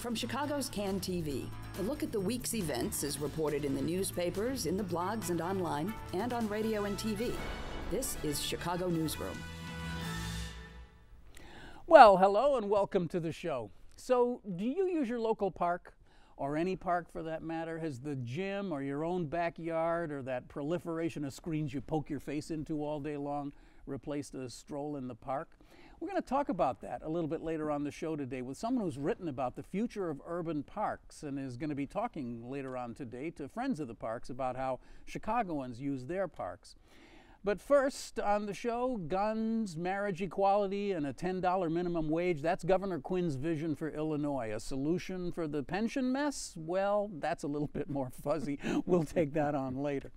From Chicago's CAN TV, a look at the week's events is reported in the newspapers, in the blogs and online, and on radio and TV. This is Chicago Newsroom. Well, hello and welcome to the show. So, do you use your local park, or any park for that matter? Has the gym or your own backyard or that proliferation of screens you poke your face into all day long replaced a stroll in the park? We're going to talk about that a little bit later on the show today with someone who's written about the future of urban parks and is going to be talking later on today to friends of the parks about how Chicagoans use their parks. But first on the show, guns, marriage equality, and a $10 minimum wage. That's Governor Quinn's vision for Illinois. A solution for the pension mess? Well, that's a little bit more fuzzy. We'll take that on later.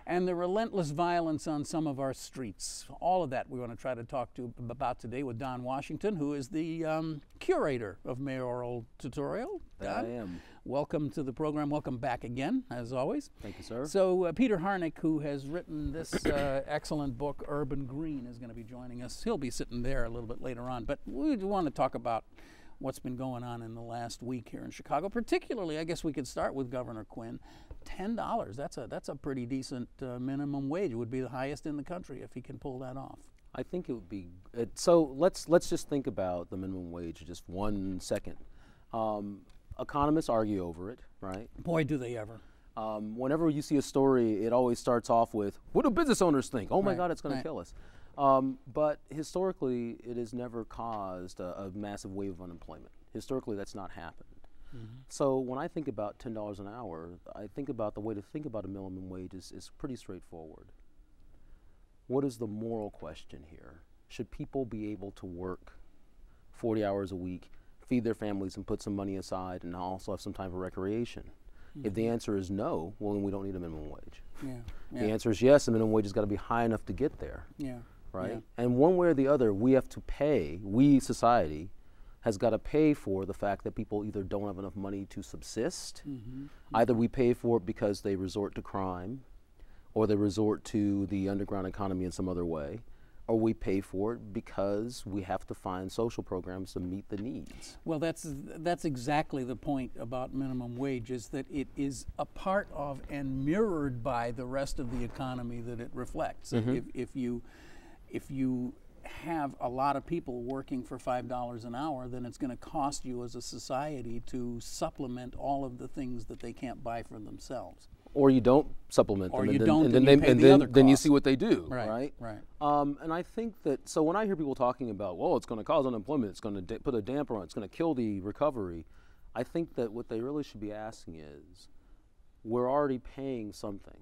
And the relentless violence on some of our streets. All of that we want to try to talk about today with Don Washington, who is the curator of Mayoral Tutorial. Don, I am. Welcome to the program. Welcome back again, as always. Thank you, sir. So Peter Harnik, who has written this excellent book, Urban Green, is going to be joining us. He'll be sitting there a little bit later on. But we want to talk about what's been going on in the last week here in Chicago. Particularly, I guess we could start with Governor Quinn. $10, that's a pretty decent minimum wage. It would be the highest in the country if he can pull that off. I think it would be, so let's just think about the minimum wage just 1 second. Economists argue over it, right? Boy, do they ever. Whenever you see a story, it always starts off with, what do business owners think? Oh my God, it's going to kill us. But historically, it has never caused a massive wave of unemployment. Historically, that's not happened. So when I think about $10 an hour, I think about the way to think about a minimum wage is pretty straightforward. What is the moral question here? Should people be able to work 40 hours a week, feed their families and put some money aside and also have some time for recreation? If the answer is no, well then we don't need a minimum wage. The answer is yes, the minimum wage has got to be high enough to get there. Right? And one way or the other, we have to pay, we, society, has got to pay for the fact that people either don't have enough money to subsist, either we pay for it because they resort to crime, or they resort to the underground economy in some other way, or we pay for it because we have to find social programs to meet the needs. Well, that's exactly the point about minimum wage, is that it is a part of and mirrored by the rest of the economy that it reflects. If you have a lot of people working for $5 an hour, then it's going to cost you as a society to supplement all of the things that they can't buy for themselves. Or you don't supplement them, and then you see what they do, right? Right. And I think that, so when I hear people talking about, well, it's going to cause unemployment, it's going to put a damper on it, it's going to kill the recovery, I think that what they really should be asking is, we're already paying something,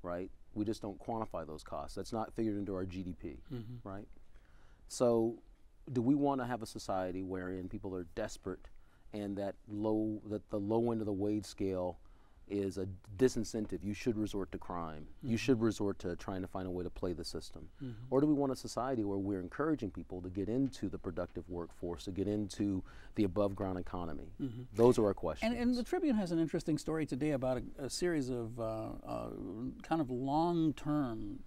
right? We just don't quantify those costs. That's not figured into our GDP, right? So do we want to have a society wherein people are desperate and that the low end of the wage scale is a disincentive? You should resort to crime. You should resort to trying to find a way to play the system. Or do we want a society where we're encouraging people to get into the productive workforce, to get into the above ground economy? Those are our questions. And the Tribune has an interesting story today about a series of kind of long-term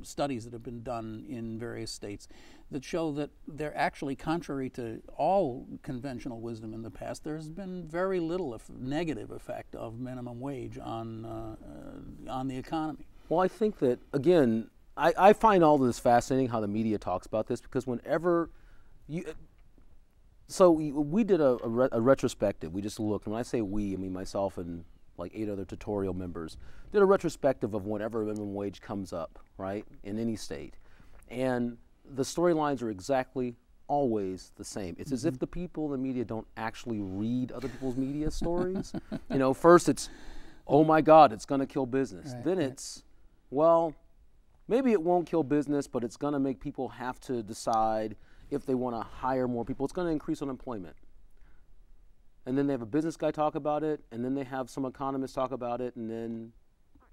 studies that have been done in various states that show that they're actually, contrary to all conventional wisdom in the past, there's been very little negative effect of minimum wage on the economy. Well, I think that, again, I find all of this fascinating, how the media talks about this, because whenever you, so we did a retrospective. We just looked, and when I say we, I mean myself and like 8 other tutorial members, did a retrospective of whenever minimum wage comes up, right, in any state. And the storylines are exactly always the same. It's as if the people in the media don't actually read other people's media stories. You know, first it's, oh my God, it's going to kill business. Then it's, well, maybe it won't kill business, but it's going to make people have to decide if they want to hire more people. It's going to increase unemployment. And then they have a business guy talk about it, and then they have some economists talk about it, and then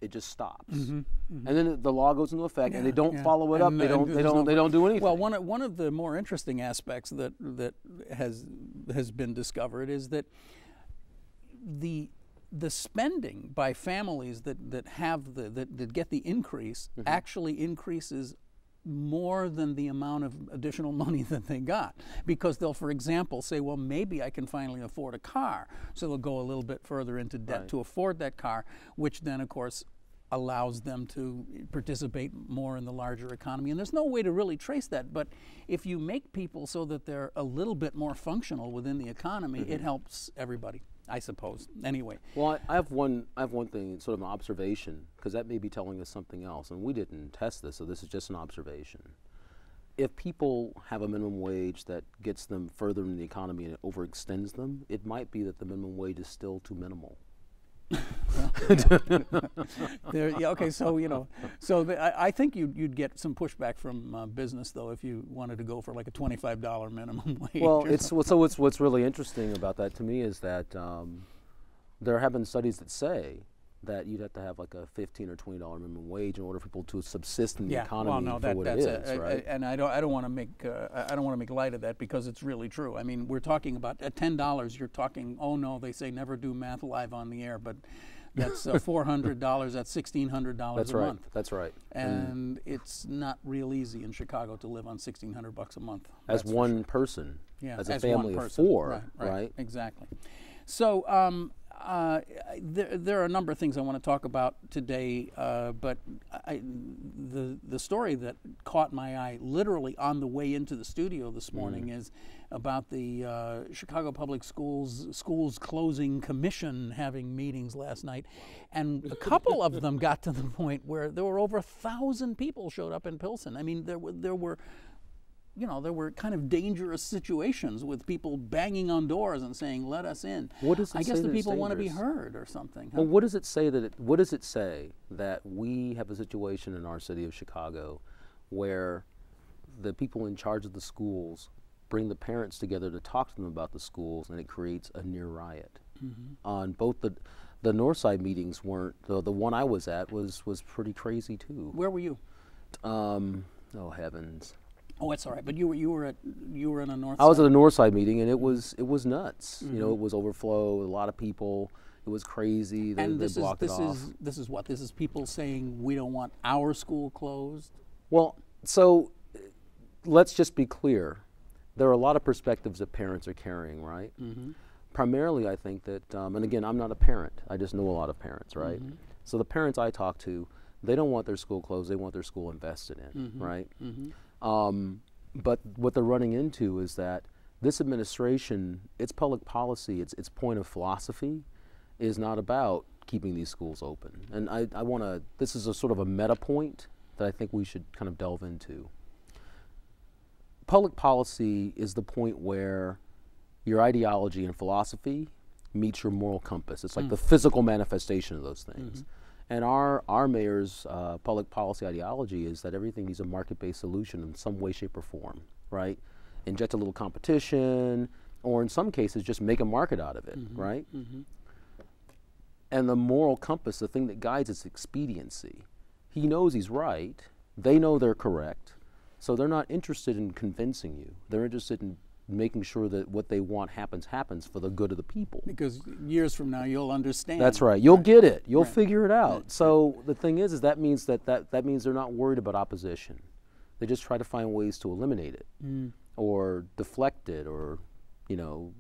it just stops. And then the law goes into effect, and they don't follow it up. They don't do anything. Well, one of the more interesting aspects that has been discovered is that the spending by families that get the increase actually increases more than the amount of additional money that they got, because they'll, for example, say, well, maybe I can finally afford a car, so they'll go a little bit further into debt to afford that car, which then, of course, allows them to participate more in the larger economy. And there's no way to really trace that, but if you make people so that they're a little bit more functional within the economy, it helps everybody, I suppose. Anyway. Well, I have one thing, sort of an observation, because that may be telling us something else, and we didn't test this, so this is just an observation. If people have a minimum wage that gets them further in the economy and it overextends them, it might be that the minimum wage is still too minimal. Okay, so I think you'd get some pushback from business, though, if you wanted to go for like a $25 minimum wage. Well, what's really interesting about that to me is that there have been studies that say that you'd have to have like a $15 or $20 minimum wage in order for people to subsist in the economy for what it is, right? And I don't want to make light of that, because it's really true. I mean, we're talking about at $10. You're talking, oh no, they say never do math live on the air, but that's $400. That's $1,600 a month. That's right. And it's not real easy in Chicago to live on $1,600 a month. As one person, as a family of four, right? Exactly. So. There are a number of things I want to talk about today, but the story that caught my eye literally on the way into the studio this morning is about the Chicago Public Schools Closing Commission having meetings last night, and a couple of them got to the point where there were over 1,000 people showed up in Pilsen. I mean, there were kind of dangerous situations with people banging on doors and saying, "Let us in." What does it I guess say the that people it's want to be dangerous? heard or something. Well, what does it say what does it say that we have a situation in our city of Chicago where the people in charge of the schools bring the parents together to talk to them about the schools, and it creates a near riot? On both the Northside meetings weren't the one I was at was pretty crazy too. Where were you? Oh heavens. Oh, it's all right. But you were in a North. I was at a Northside meeting, and it was nuts. You know, it was overflow, a lot of people. It was crazy. They blocked it off. This is what? This is people saying we don't want our school closed? Well, so let's just be clear. There are a lot of perspectives that parents are carrying, right? Primarily, I think that, and again, I'm not a parent. I just know a lot of parents, right? So the parents I talk to, they don't want their school closed. They want their school invested in, right? But what they're running into is that this administration, its public policy, its point of philosophy is not about keeping these schools open. And I want to, this is a sort of a meta point that I think we should kind of delve into. Public policy is the point where your ideology and philosophy meets your moral compass. It's like the physical manifestation of those things. And our mayor's public policy ideology is that everything needs a market-based solution in some way, shape, or form, right? Inject a little competition, or in some cases, just make a market out of it, right? And the moral compass, the thing that guides its expediency. He knows he's right. They know they're correct. So they're not interested in convincing you. They're interested in making sure that what they want happens for the good of the people. Because years from now, you'll understand. That's right. You'll get it. You'll figure it out. So the thing is that means that means they're not worried about opposition. They just try to find ways to eliminate it, or deflect it, or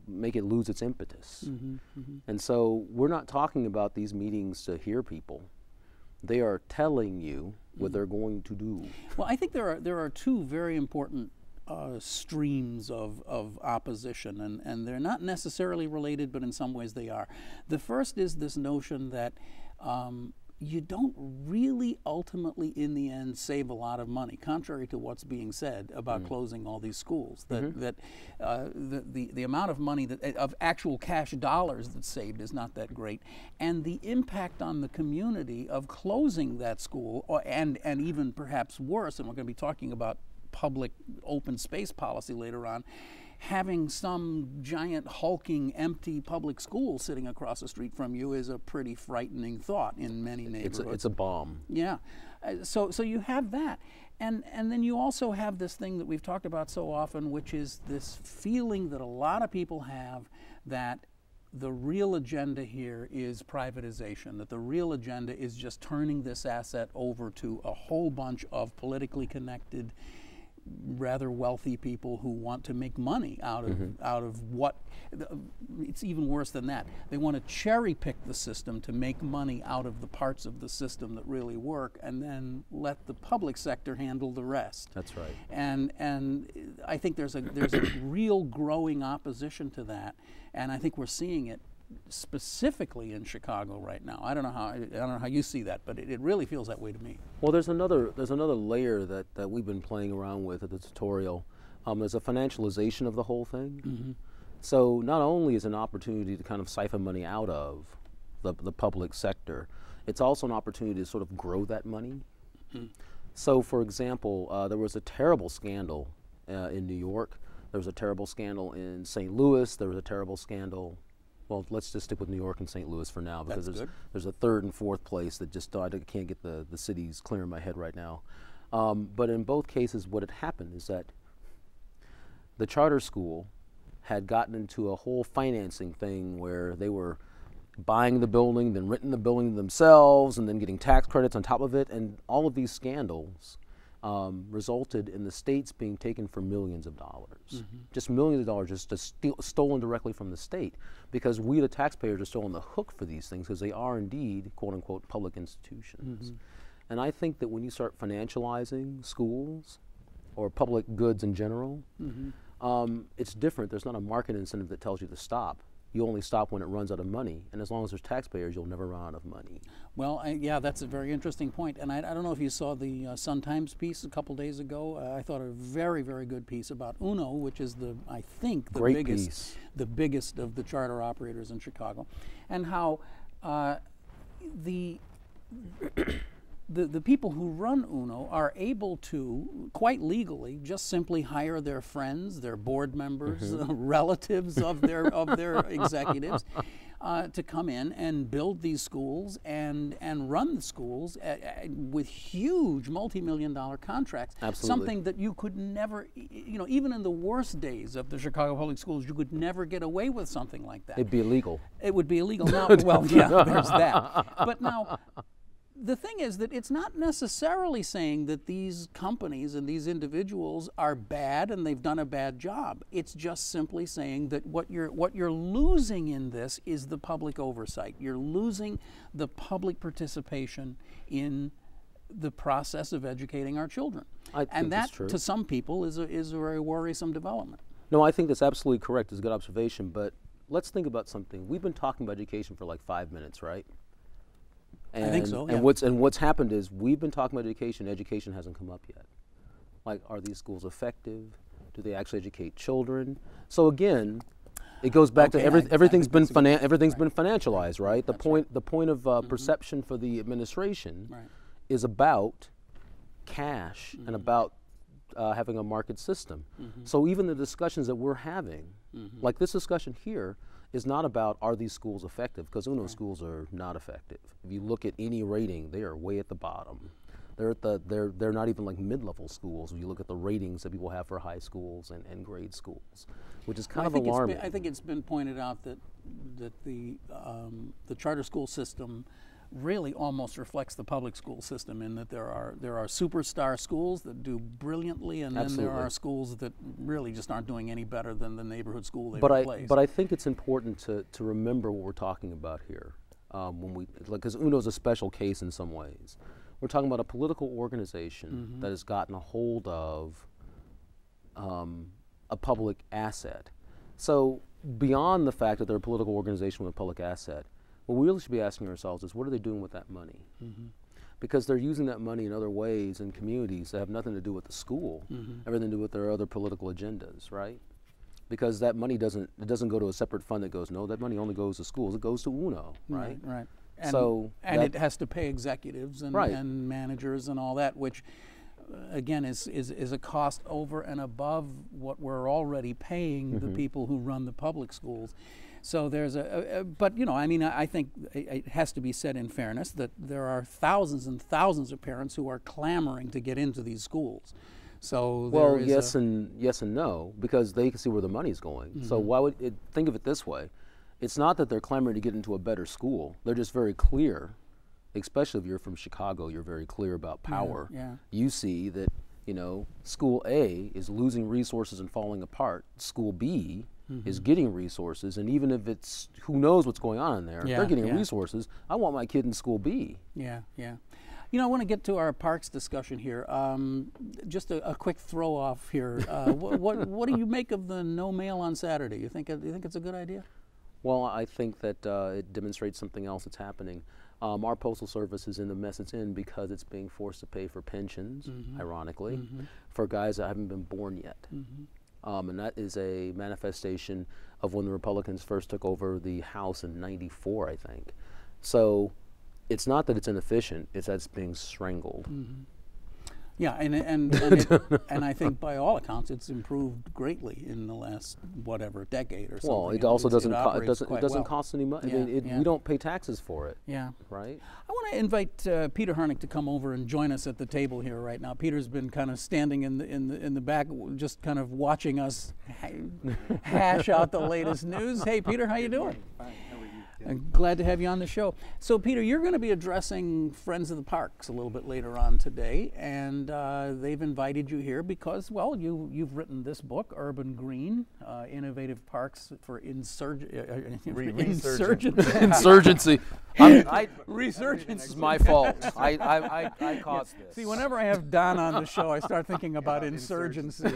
make it lose its impetus. And so we're not talking about these meetings to hear people. They are telling you what they're going to do. Well, I think there are two very important streams of opposition, and they're not necessarily related, but in some ways they are. The first is this notion that you don't really ultimately, in the end, save a lot of money, contrary to what's being said about closing all these schools. That the amount of money of actual cash dollars that's saved is not that great, and the impact on the community of closing that school, and even perhaps worse, and we're going to be talking about public open space policy later on, having some giant hulking empty public school sitting across the street from you is a pretty frightening thought in many neighborhoods. It's a bomb. Yeah. So you have that. And then you also have this thing that we've talked about so often, which is this feeling that a lot of people have that the real agenda here is privatization, that the real agenda is just turning this asset over to a whole bunch of politically connected, rather wealthy people who want to make money out of what, it's even worse than that. They want to cherry pick the system to make money out of the parts of the system that really work, and then let the public sector handle the rest. That's right. And I think there's a real growing opposition to that, and I think we're seeing it specifically in Chicago right now. I don't know how you see that, but it really feels that way to me. Well, there's another layer that we've been playing around with at the tutorial. There's a financialization of the whole thing. So not only is it an opportunity to kind of siphon money out of the public sector, it's also an opportunity to sort of grow that money. So, for example, there was a terrible scandal in New York. There was a terrible scandal in St. Louis. There was a terrible scandal. Well, let's just stick with New York and St. Louis for now, because there's a third and fourth place that just I can't get the cities clear in my head right now. But in both cases, what had happened is that the charter school had gotten into a whole financing thing where they were buying the building, then renting the building themselves, and then getting tax credits on top of it. And all of these scandals resulted in the states being taken for millions of dollars. Just millions of dollars just stolen directly from the state, because we, the taxpayers, are still on the hook for these things, because they are indeed, quote unquote, public institutions. And I think that when you start financializing schools or public goods in general, it's different. There's not a market incentive that tells you to stop. You only stop when it runs out of money, and as long as there's taxpayers, you'll never run out of money. Well, yeah, that's a very interesting point, and I don't know if you saw the Sun-Times piece a couple days ago. I thought a very, very good piece about UNO, which is I think the biggest of the charter operators in Chicago, and how the people who run UNO are able to, quite legally, just simply hire their friends, their board members, relatives of their executives, to come in and build these schools and run the schools with huge multi-million-dollar contracts. Absolutely. Something that you could never, even in the worst days of the Chicago Public Schools, you could never get away with something like that. It'd be illegal. It would be illegal now. Well, yeah, there's that. But now, the thing is that it's not necessarily saying that these companies and these individuals are bad and they've done a bad job. It's just simply saying that what you're losing in this is the public oversight. You're losing the public participation in the process of educating our children. And that, to some people, is a very worrisome development. No, I think that's absolutely correct. It's a good observation. But let's think about something. We've been talking about education for like 5 minutes, right? And, I think so, yeah. And what's happened is we've been talking about education. Education hasn't come up yet. Like, are these schools effective? Do they actually educate children? So again, it goes back to everything's been financialized, right? The point of perception for the administration is about cash and about having a market system. So even the discussions that we're having, like this discussion here, is not about are these schools effective, because UNO schools are not effective. If you look at any rating, they are way at the bottom. They're not even like mid-level schools. If you look at the ratings that people have for high schools and grade schools, which is kind of alarming. I think it's been pointed out that the charter school system really almost reflects the public school system, in that there are superstar schools that do brilliantly, and then there are schools that really just aren't doing any better than the neighborhood school they replace. But I think it's important to remember what we're talking about here, because UNO is a special case in some ways. We're talking about a political organization that has gotten a hold of a public asset. So beyond the fact that they're a political organization with a public asset, what we really should be asking ourselves is, what are they doing with that money? Because they're using that money in other ways in communities that have nothing to do with the school, everything to do with their other political agendas, right? Because that money doesn't go to a separate fund that goes, no, that money only goes to schools. It goes to UNO, right? Right. And it has to pay executives and managers and all that, which again is a cost over and above what we're already paying the people who run the public schools. So there's but I think it has to be said in fairness that there are thousands and thousands of parents who are clamoring to get into these schools. So yes and no, because they can see where the money's going. So why would think of it this way? It's not that they're clamoring to get into a better school. They're just very clear, especially if you're from Chicago, you're very clear about power. Yeah. You see that, School A is losing resources and falling apart. School B is getting resources, and even if it's, who knows what's going on in there, they're getting resources. I want my kid in School B. Yeah, yeah. I want to get to our parks discussion here. Just a quick throw off here. What do you make of the no mail on Saturday? You think it's a good idea? Well, I think that it demonstrates something else that's happening. Our postal service is in the mess it's in because it's being forced to pay for pensions, ironically, for guys that haven't been born yet. And that is a manifestation of when the Republicans first took over the House in '94, I think. So it's not that it's inefficient, it's that it's being strangled. Yeah, and I think by all accounts it's improved greatly in the last decade or something. Well, it also doesn't well. cost any money. Yeah, I mean, we don't pay taxes for it. Yeah. Right. I want to invite Peter Harnik to come over and join us at the table here right now. Peter's been kind of standing in the back, just kind of watching us hash out the latest news. Hey, Peter, how you doing? Fine. How are you? I'm glad to have you on the show. So, Peter, you're going to be addressing Friends of the Parks a little bit later on today, and they've invited you here because, well, you've written this book, Urban Green, Innovative Parks for Insurgency. Insurgency. Resurgency. It's my fault. I caused this. See, whenever I have Don on the show, I start thinking about insurgency.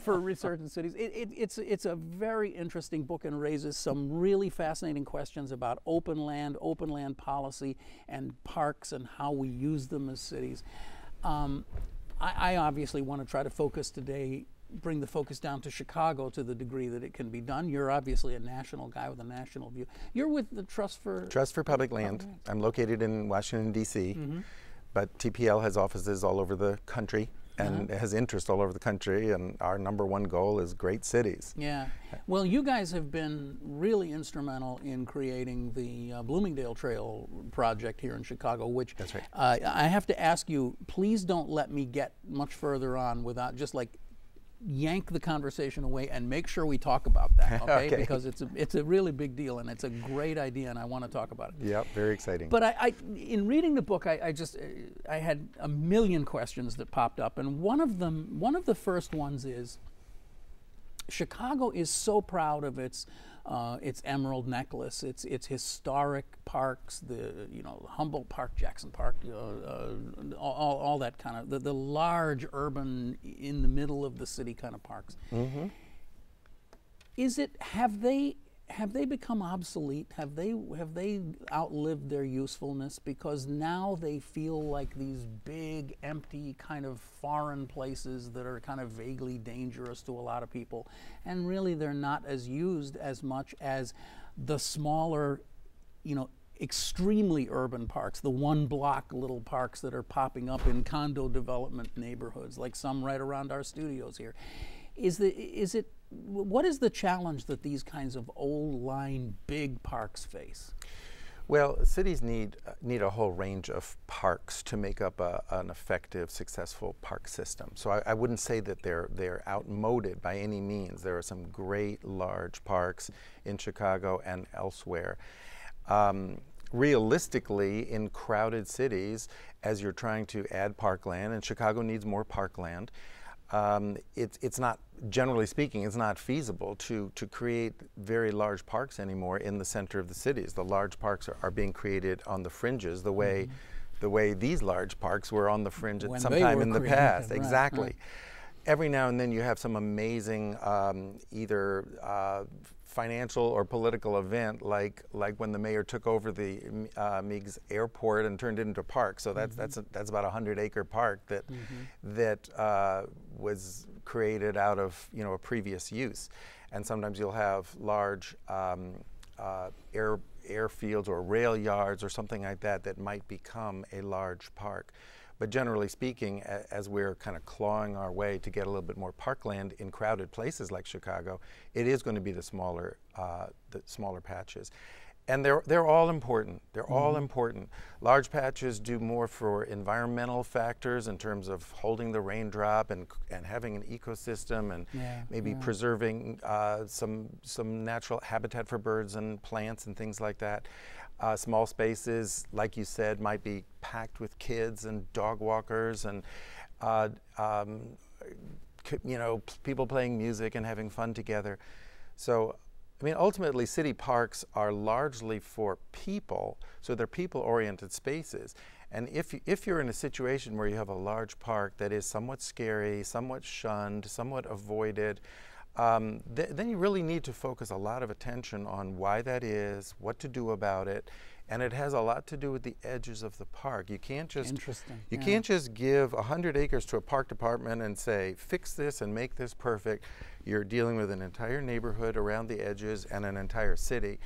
For resurgent cities. It's a very interesting book and raises some really fascinating questions about open land policy, and parks and how we use them as cities. I obviously want to try to focus today, bring the focus down to Chicago to the degree that it can be done. You're obviously a national guy with a national view. You're with the Trust for Public Land. I'm located in Washington, D.C., but TPL has offices all over the country and has interest all over the country, and our number one goal is great cities. Yeah. Well, you guys have been really instrumental in creating the Bloomingdale Trail project here in Chicago, which That's right. I have to ask you, please don't let me get much further on without just yank the conversation away and make sure we talk about that, okay? Okay. Because it's a really big deal and it's a great idea, and I want to talk about it. Yep, very exciting. But in reading the book, I had a million questions that popped up, and one of the first ones is, Chicago is so proud of its Emerald Necklace, its historic parks, the Humboldt Park, Jackson Park, all that kind of the large urban in the middle of the city kind of parks. Have they become obsolete? Have they outlived their usefulness? Because now they feel like these big, empty, kind of foreign places that are kind of vaguely dangerous to a lot of people, and really they're not as used as much as the smaller, extremely urban parks, the one-block little parks that are popping up in condo development neighborhoods, like some right around our studios here. What is the challenge that these kinds of old-line big parks face? Well, cities need a whole range of parks to make up an effective, successful park system. So I wouldn't say that they're outmoded by any means. There are some great large parks in Chicago and elsewhere. Realistically, in crowded cities, as you're trying to add parkland, and Chicago needs more parkland, it's not, generally speaking, it's not feasible to create very large parks anymore in the center of the cities. The large parks are being created on the fringes, the way these large parks were on the fringe at some time in the past. Right, exactly. right. Every now and then you have some amazing either financial or political event, like when the mayor took over the Meigs Airport and turned it into a park. So that's about a 100-acre park that was created out of a previous use. And sometimes you'll have large airfields or rail yards or something like that might become a large park. But generally speaking, as we're kind of clawing our way to get a little bit more parkland in crowded places like Chicago, it is going to be the smaller patches. And they're all important. They're all important. Large patches do more for environmental factors in terms of holding the raindrop and having an ecosystem and maybe preserving some natural habitat for birds and plants and things like that. Small spaces, like you said, might be packed with kids and dog walkers and you know, people playing music and having fun together. So, I mean, ultimately, city parks are largely for people, so they're people-oriented spaces. And if you're in a situation where you have a large park that is somewhat scary, somewhat shunned, somewhat avoided, then you really need to focus a lot of attention on why that is, what to do about it, and it has a lot to do with the edges of the park. You can't just can't just give 100 acres to a park department and say, fix this and make this perfect. You're dealing with an entire neighborhood around the edges and an entire city.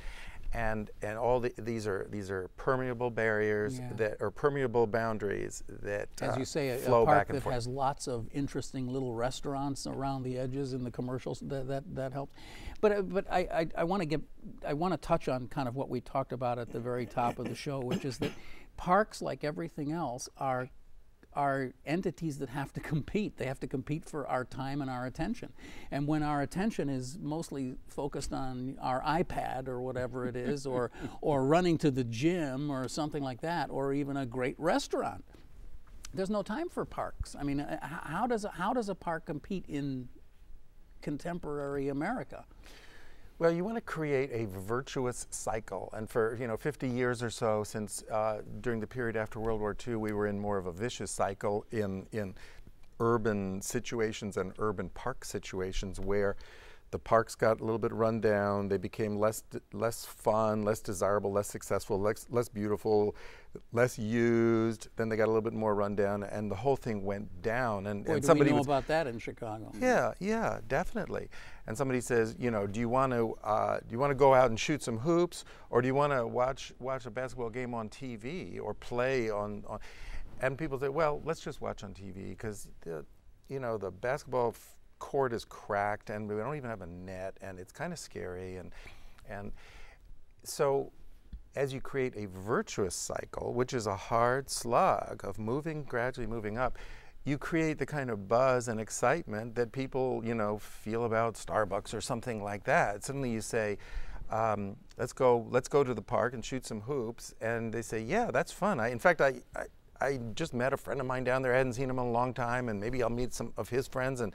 And all these are permeable barriers that are permeable boundaries that as you say, flow a park back and that forth. has lots of interesting little restaurants around the edges in the commercials that helps. But I want to touch on kind of what we talked about at the very top of the show, which is that parks, like everything else, are entities that have to compete. They have to compete for our time and our attention. And when our attention is mostly focused on our iPad or whatever it is, or running to the gym or something like that, or even a great restaurant, there's no time for parks. I mean, how does a park compete in contemporary America? Well, you want to create a virtuous cycle, and for 50 years or so, since during the period after World War II, we were in more of a vicious cycle in urban situations and urban park situations where the parks got a little bit run down. They became less fun, less desirable, less successful, less beautiful, less used. Then they got a little bit more run down, and the whole thing went down. And, Boy, and do somebody we know about that in Chicago? Yeah, definitely. And somebody says, do you want to go out and shoot some hoops, or do you want to watch a basketball game on TV or play on? And people say, well, let's just watch on TV because the basketball court is cracked and we don't even have a net and it's kind of scary and so as you create a virtuous cycle, which is a hard slug of gradually moving up, you create the kind of buzz and excitement that people feel about Starbucks or something like that. Suddenly you say, let's go to the park and shoot some hoops, and they say, yeah, that's fun. In fact, I just met a friend of mine down there. I hadn't seen him in a long time, and maybe I'll meet some of his friends, and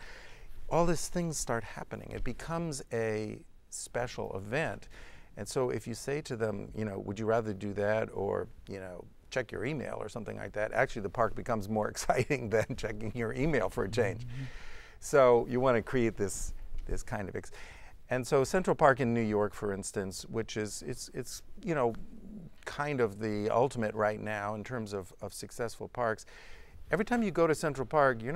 all these things start happening. It becomes a special event. And so if you say to them, would you rather do that or, check your email or something like that, actually the park becomes more exciting than checking your email for a change. So you want to create this kind of, and so Central Park in New York, for instance, which is, it's kind of the ultimate right now in terms of successful parks. Every time you go to Central Park, you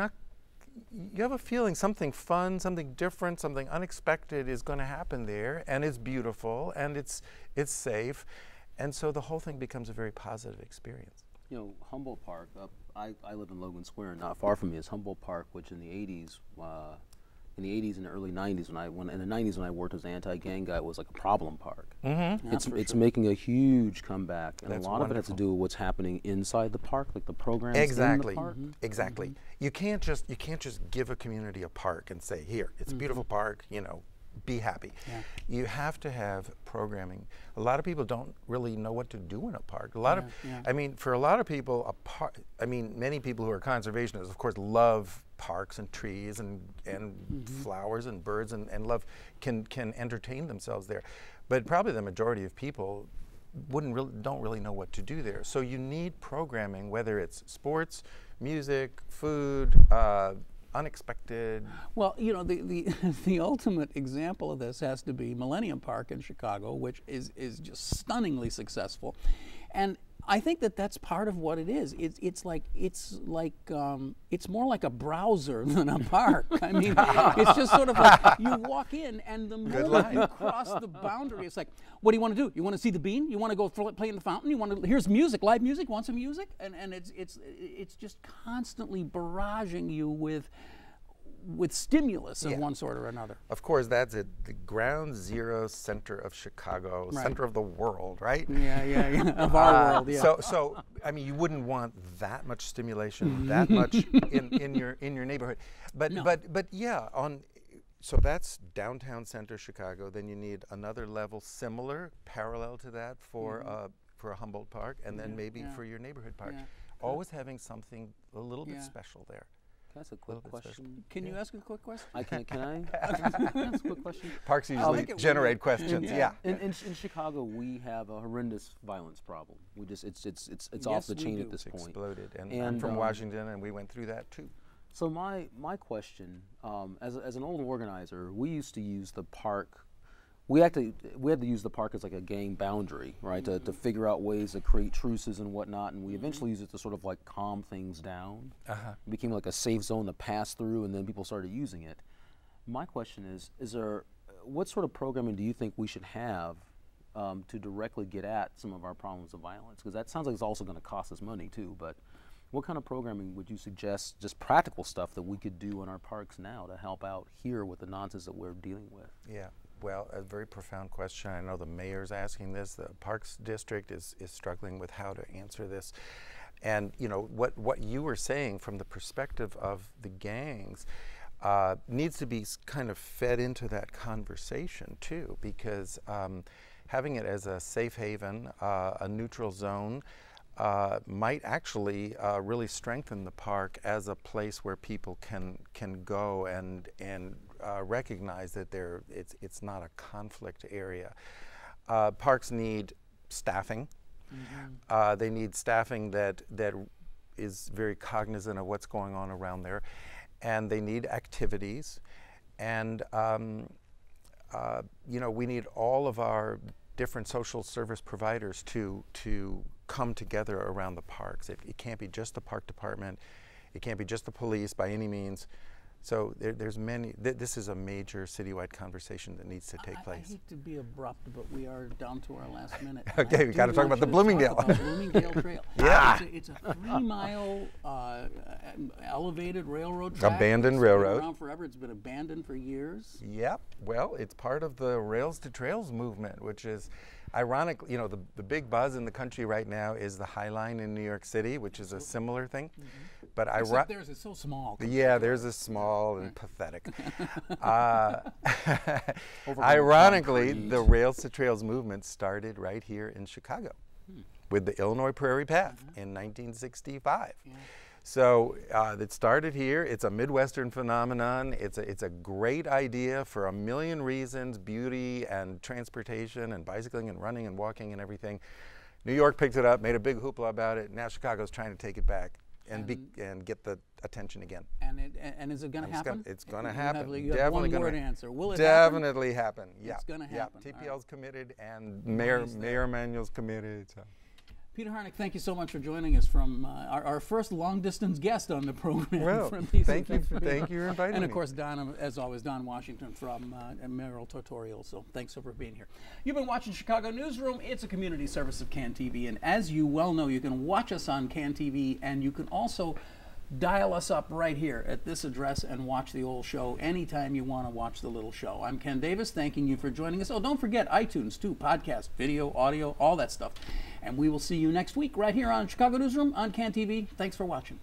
have a feeling something fun, something different, something unexpected is going to happen there, and it's beautiful, and it's safe, and so the whole thing becomes a very positive experience. Humboldt Park, I live in Logan Square, and not far from me is Humboldt Park, which in the 80s and the early 90s, in the 90s when I worked as an anti-gang guy, it was like a problem park. It's making a huge comeback, and That's a lot of it has to do with what's happening inside the park, like the programs in the park. Exactly. You can't just give a community a park and say, here, it's a beautiful park, be happy. You have to have programming. A lot of people don't really know what to do in a park. I mean, for a lot of people, many people who are conservationists, of course, love parks and trees and flowers and birds and can entertain themselves there. But probably the majority of people don't really know what to do there. So you need programming, whether it's sports, music, food, unexpected. Well, the ultimate example of this has to be Millennium Park in Chicago, which is just stunningly successful, and I think that's part of what it is. It's more like a browser than a park. I mean, it's just sort of like you walk in, and the moment you cross the boundary, it's like, what do you want to do? You want to see the bean? You want to go play in the fountain? Here's music, live music. Want some music? And it's just constantly barraging you with with stimulus of one sort or another. Of course, that's it. The ground zero center of Chicago, center of the world, right? Yeah. Of our world, yeah. So I mean, you wouldn't want that much stimulation, that much in your neighborhood. But yeah, so that's downtown center Chicago. Then you need another level similar, parallel to that for a Humboldt Park, and then maybe for your neighborhood park. Yeah. Always having something a little bit special there. Can I ask a quick question? Can you ask a quick question? Can I ask a quick question? Parks usually generate questions. Yeah. In Chicago, we have a horrendous violence problem. We just it's off the chain at this point. Exploded, and I'm from Washington, and we went through that too. So my question, as an old organizer, we used to use the park. We had to use the park as like a gang boundary, right? To figure out ways to create truces and whatnot, and we eventually used it to sort of like calm things down. It became like a safe zone to pass through, and then people started using it. My question is there, what sort of programming do you think we should have to directly get at some of our problems of violence? Because that sounds like it's also going to cost us money too, but what kind of programming would you suggest, just practical stuff that we could do in our parks now to help out here with the nonsense that we're dealing with? Yeah. Well, a very profound question. I know the mayor's asking this. The Parks District is struggling with how to answer this. And you know what you were saying from the perspective of the gangs needs to be kind of fed into that conversation too, because having it as a safe haven, a neutral zone, might actually really strengthen the park as a place where people can go and recognize that it's not a conflict area. Parks need staffing. They need staffing that is very cognizant of what's going on around there, and they need activities, and you know, we need all of our different social service providers to come together around the parks. It can't be just the park department. It can't be just the police by any means. So there's many. This is a major citywide conversation that needs to take place. I hate to be abrupt, but we are down to our last minute. Okay, we got to talk about the Bloomingdale. Bloomingdale Trail. Yeah, it's a 3-mile elevated railroad track. Abandoned railroad. It's been around forever. It's been abandoned for years. Yep. Well, it's part of the Rails to Trails movement, which is ironic. You know, the big buzz in the country right now is the High Line in New York City, which is a similar thing. But theirs is so small. Yeah, theirs is small and pathetic. Ironically, the Rails to Trails movement started right here in Chicago with the Illinois Prairie Path in 1965. So it started here. It's a Midwestern phenomenon. It's a great idea for a million reasons: beauty and transportation and bicycling and running and walking and everything. New York picked it up, made a big hoopla about it. Now Chicago's trying to take it back and get the attention again. And is it going to happen? It's going to happen. You have one word answer. Will it definitely happen? Yeah. It's going to happen. Yeah. TPL's committed, and Mayor Emanuel's committed. So. Peter Harnik, thank you so much for joining us from our first long-distance guest on the program. Well, from thank you for inviting me. And of course, Don, as always, Don Washington from Mayoral Tutorial. So thanks for being here. You've been watching Chicago Newsroom. It's a community service of CAN TV, and as you well know, you can watch us on CAN TV, and you can also dial us up right here at this address and watch the old show anytime you want to watch the little show. I'm Ken Davis, thanking you for joining us. Oh, don't forget iTunes too, podcast, video, audio, all that stuff. And we will see you next week right here on Chicago Newsroom on CAN TV. Thanks for watching.